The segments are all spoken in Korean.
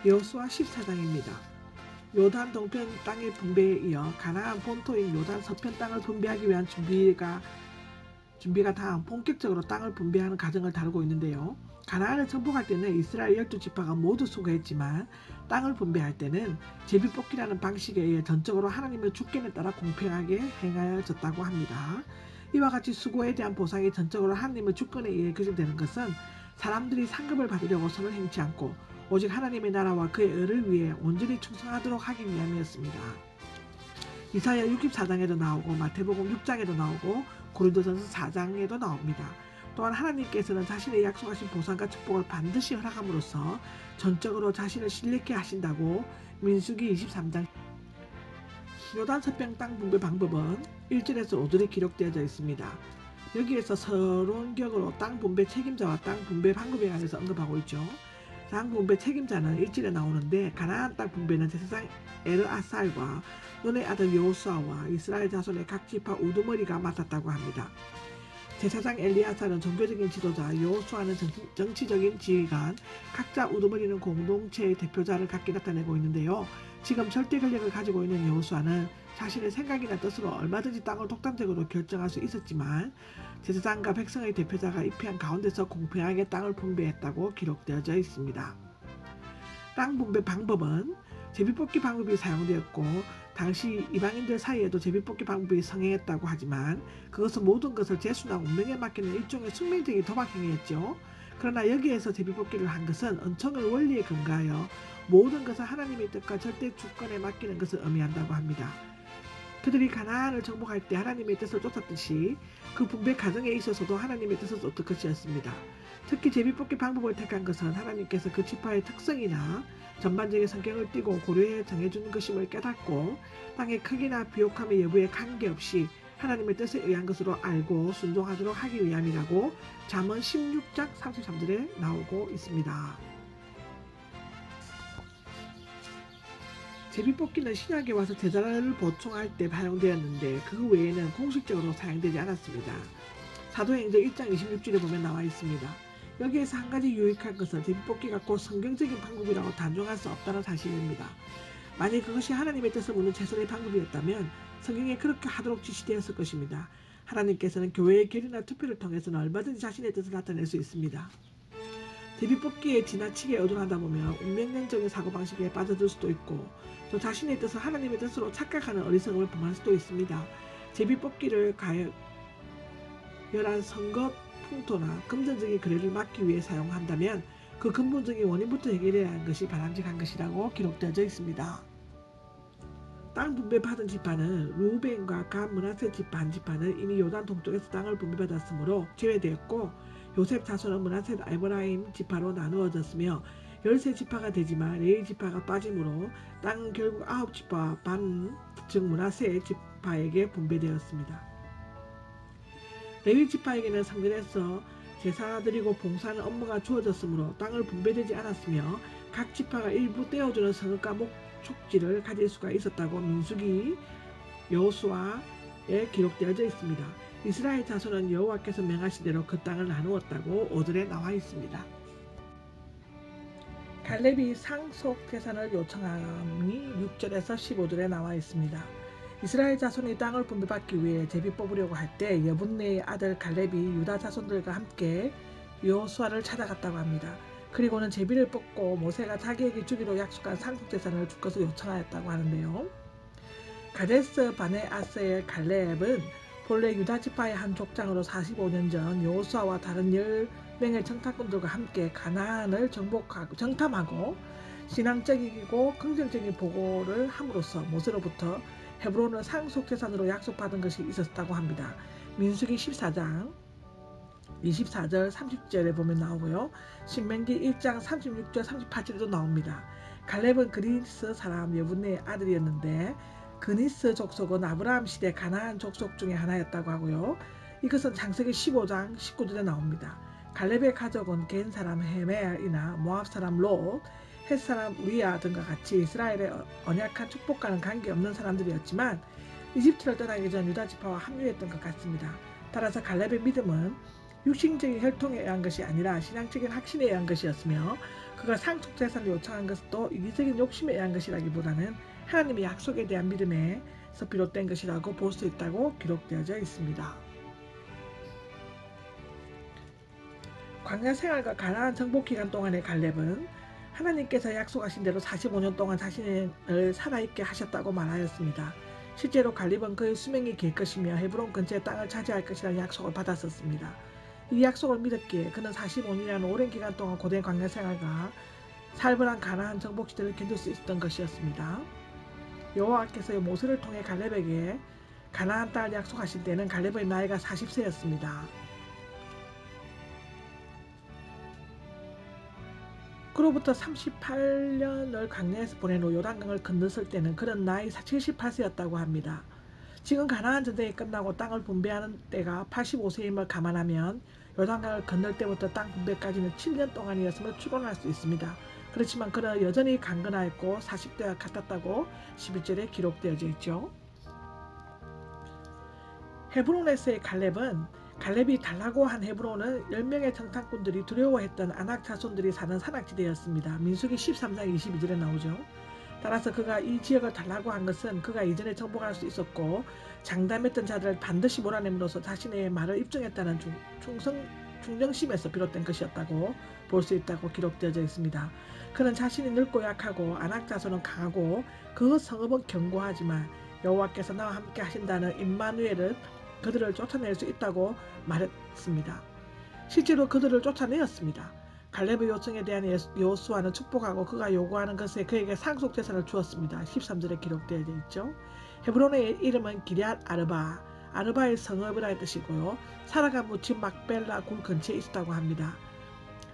여호수아 14장입니다. 요단 동편 땅의 분배에 이어 가나안 본토인 요단 서편 땅을 분배하기 위한 준비가 다음 본격적으로 땅을 분배하는 과정을 다루고 있는데요. 가나안을 정복할 때는 이스라엘 12지파가 모두 수고했지만 땅을 분배할 때는 제비뽑기라는 방식에 의해 전적으로 하나님의 주권에 따라 공평하게 행하여졌다고 합니다. 이와 같이 수고에 대한 보상이 전적으로 하나님의 주권에 의해 결정되는 것은 사람들이 상급을 받으려고 선을 행치 않고 오직 하나님의 나라와 그의 의를 위해 온전히 충성하도록 하기 위함이었습니다. 이사야 64장에도 나오고 마태복음 6장에도 나오고 고린도전서 4장에도 나옵니다. 또한 하나님께서는 자신의 약속하신 보상과 축복을 반드시 허락함으로써 전적으로 자신을 신뢰케 하신다고 민수기 23장 요단 서편 땅 분배 방법은 1절에서 5절에 기록되어져 있습니다. 여기에서 서론격으로 땅 분배 책임자와 땅 분배 방법에 관해서 언급하고 있죠. 땅 분배 책임자는 1절에 나오는데 가나안 땅 분배는 제사장 엘르아살과 눈의 아들 여호수아와 이스라엘 자손의 각 지파 우두머리가 맡았다고 합니다. 제사장 엘리아살은 종교적인 지도자, 여호수아는 정치적인 지휘관, 각자 우두머리는 공동체의 대표자를 각기 나타내고 있는데요. 지금 절대 권력을 가지고 있는 여호수아는 자신의 생각이나 뜻으로 얼마든지 땅을 독단적으로 결정할 수 있었지만 제사장과 백성의 대표자가 입회한 가운데서 공평하게 땅을 분배했다고 기록되어져 있습니다. 땅 분배 방법은 제비뽑기 방법이 사용되었고 당시 이방인들 사이에도 제비뽑기 방법이 성행했다고 하지만 그것은 모든 것을 제수나 운명에 맡기는 일종의 숙명적인 도박 행위였죠. 그러나 여기에서 제비뽑기를 한 것은 은총의 원리에 근거하여 모든 것을 하나님의 뜻과 절대 주권에 맡기는 것을 의미한다고 합니다. 그들이 가나안을 정복할 때 하나님의 뜻을 쫓았듯이 그 분배 과정에 있어서도 하나님의 뜻을 쫓을 것이었습니다. 특히 제비뽑기 방법을 택한 것은 하나님께서 그 지파의 특성이나 전반적인 성격을 띠고 고려해 정해주는 것임을 깨닫고 땅의 크기나 비옥함의 여부에 관계없이 하나님의 뜻에 의한 것으로 알고 순종하도록 하기 위함이라고 잠언 16장 33절에 나오고 있습니다. 제비뽑기는 신약에 와서 제자를 보충할 때 사용되었는데 그 외에는 공식적으로 사용되지 않았습니다. 사도행전 1장 26절에 보면 나와 있습니다. 여기에서 한 가지 유익한 것은 제비뽑기가 곧 성경적인 방법이라고 단정할 수 없다는 사실입니다. 만약 그것이 하나님의 뜻을 묻는 최선의 방법이었다면 성경에 그렇게 하도록 지시되었을 것입니다. 하나님께서는 교회의 결의나 투표를 통해서는 얼마든지 자신의 뜻을 나타낼 수 있습니다. 제비뽑기에 지나치게 의존하다 보면 운명론적인 사고방식에 빠져들 수도 있고 또 자신의 뜻을 하나님의 뜻으로 착각하는 어리석음을 범할 수도 있습니다. 제비뽑기를 가열한 선거 풍토나 금전적인 거래를 막기 위해 사용한다면 그 근본적인 원인부터 해결해야 하는 것이 바람직한 것이라고 기록되어져 있습니다. 땅 분배받은 지파는 루벤과 갓 므낫세 지파 한 지파는 이미 요단 동쪽에서 땅을 분배받았으므로 제외되었고 요셉 자손은 므낫세 에브라임 지파로 나누어졌으며 13지파가 되지만 레위 지파가 빠짐으로 땅은 결국 9지파 반, 즉 므낫세 지파에게 분배되었습니다. 레위 지파에게는 성전에서 제사 드리고 봉사하는 업무가 주어졌으므로 땅을 분배되지 않았으며 각 지파가 일부 떼어주는 성읍과 목축지를 가질 수가 있었다고 민수기 여호수아에 기록되어져 있습니다. 이스라엘 자손은 여호와께서 명하신 대로 그 땅을 나누었다고 5절에 나와 있습니다. 갈렙이 상속 재산을 요청함이 6절에서 15절에 나와 있습니다. 이스라엘 자손이 땅을 분배받기 위해 제비 뽑으려고 할 때 여분네의 아들 갈렙이 유다 자손들과 함께 여호수아를 찾아갔다고 합니다. 그리고는 제비를 뽑고 모세가 자기에게 주기로 약속한 상속 재산을 줄 것을 요청하였다고 하는데요. 가데스 바네아스의 갈렙은 본래 유다 지파의 한 족장으로 45년 전 여호수아와 다른 10명의 정탐꾼들과 함께 가나안을 정탐하고 신앙적이고 긍정적인 보고를 함으로써 모세로부터 헤브론을 상속 재산으로 약속받은 것이 있었다고 합니다. 민수기 14장 24절 30절에 보면 나오고요. 신명기 1장 36절 38절에도 나옵니다. 갈렙은 그니스 사람 여분네의 아들이었는데 그니스 족속은 아브라함 시대 가나안 족속 중에 하나였다고 하고요. 이것은 창세기 15장 19절에 나옵니다. 갈렙의 가족은 겐 사람 헤멜이나 모압 사람 롯, 헷 사람 우리야 등과 같이 이스라엘의 언약한 축복과는 관계없는 사람들이었지만 이집트를 떠나기 전 유다 지파와 합류했던 것 같습니다. 따라서 갈렙의 믿음은 육신적인 혈통에 의한 것이 아니라 신앙적인 확신에 의한 것이었으며 그가 상속 재산을 요청한 것도 이기적인 욕심에 의한 것이라기보다는 하나님의 약속에 대한 믿음에서 비롯된 것이라고 볼 수 있다고 기록되어져 있습니다. 광야 생활과 가나안 정복 기간 동안의 갈렙은 하나님께서 약속하신 대로 45년 동안 자신을 살아있게 하셨다고 말하였습니다. 실제로 갈렙은 그의 수명이 길 것이며 헤브론 근처의 땅을 차지할 것이라는 약속을 받았었습니다. 이 약속을 믿었기에 그는 45년이라는 오랜 기간 동안 고된 광야 생활과 살벌한 가나안 정복 시대를 견딜 수 있었던 것이었습니다. 여호와께서 모세를 통해 갈렙에게 가나안 땅을 약속하실 때는 갈렙의 나이가 40세였습니다. 그로부터 38년을 광야에서 보낸 후 요단강을 건넜을 때는 그는 나이 78세였다고 합니다. 지금 가나안 전쟁이 끝나고 땅을 분배하는 때가 85세임을 감안하면 요단강을 건널 때부터 땅 분배까지는 7년 동안이었음을 추론할 수 있습니다. 그렇지만 그는 여전히 강건하였고 40대와 같았다고 11절에 기록되어져 있죠. 헤브론에서의 갈렙이 달라고 한 헤브론은 10명의 정탐꾼들이 두려워했던 아낙 자손들이 사는 산악지대였습니다. 민수기 13장 22절에 나오죠. 따라서 그가 이 지역을 달라고 한 것은 그가 이전에 정복할 수 있었고 장담했던 자들을 반드시 몰아냄으로써 자신의 말을 입증했다는 충정심에서 비롯된 것이었다고 볼 수 있다고 기록되어져 있습니다. 그는 자신이 늙고 약하고 아낙 자손은 강하고 그 성읍은 견고하지만 여호와께서 나와 함께 하신다는 임마누엘은 그들을 쫓아낼 수 있다고 말했습니다. 실제로 그들을 쫓아내었습니다. 갈렙의 요청에 대한 여호수아는 축복하고 그가 요구하는 것에 그에게 상속 재산을 주었습니다. 13절에 기록되어 있죠. 헤브론의 이름은 기럇 아르바, 아르바의 성읍이라는 뜻이고요. 사라가 묻힌 막벨라 굴 근처에 있었다고 합니다.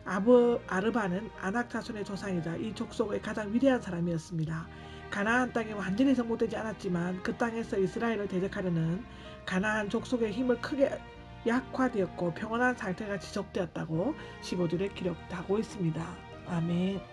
아르바는 아낙 자손의 조상이자 이 족속의 가장 위대한 사람이었습니다. 가나안 땅이 완전히 정복되지 않았지만 그 땅에서 이스라엘을 대적하려는 가나안 족속의 힘을 크게 약화되었고 평온한 상태가 지속되었다고 15절에 기록하고 있습니다. 아멘.